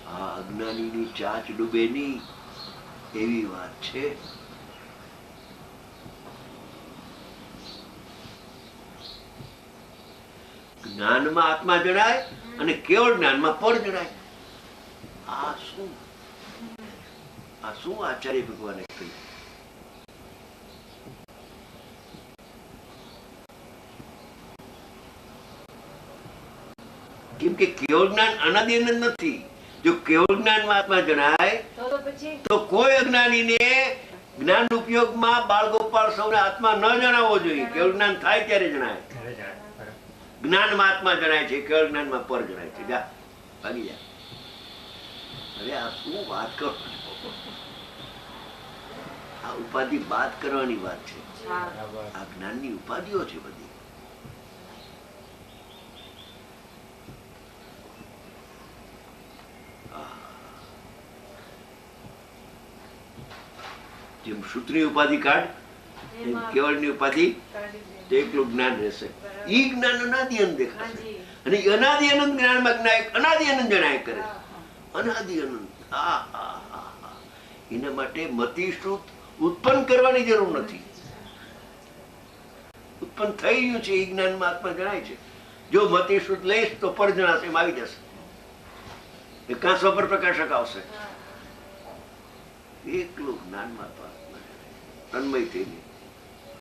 આ અજ્ઞાનીની ચાચ ડૂબે નહીં એવી વાત છે. જ્ઞાનમાં આત્મા જણાય અને કેવળ જ્ઞાનમાં પર જણાય. આ શું આચાર્ય ભગવાને કહ્યું? કેમ કે કેવળ જ્ઞાન અનાદિ અનંત નથી. જો કેવળ જ્ઞાનમાં આત્મા જણાય તો કોઈ અજ્ઞાનીને જ્ઞાન ઉપયોગમાં બાળ ગોપાલ સૌને આત્મા ન જણાવવો જોઈએ. કેવળ જ્ઞાન થાય ત્યારે જણાય. જ્ઞાનમાં આત્મા જણાય છે, કેવળ જ્ઞાનમાં પર જણાય છે. જા ભાગી જા. અરે આ શું વાત કરો? આ ઉપાધિ બાદ કરવાની વાત છે. આ જ્ઞાનની ઉપાધિઓ છે બધી. જેમ સૂત્રની ઉપાધિ કાઢ, એમ કેવળની ઉપાધિ તો એકલું જ્ઞાન રહેશે. ઈ જ્ઞાન અનાદિ અનંત દેખાશે અને અનાદિ અનંત જ્ઞાનમાં અનાદિ અનંત જણાય કરે. અનાદિ અનંત. એના માટે મતિ શ્રુત ઉત્પન્ન કરવાની જરૂર નથી. ઉત્પન્ન થઈ ગયું છે. એ જ્ઞાનમાં આત્મા જણાય છે. જો મતિ શ્રુત લઈશ તો પર જણાશે, એમ આવી જશે. એ કાં સ્વપર પ્રકાશક આવશે. એકલું જ્ઞાનમાં તન્મય થઈને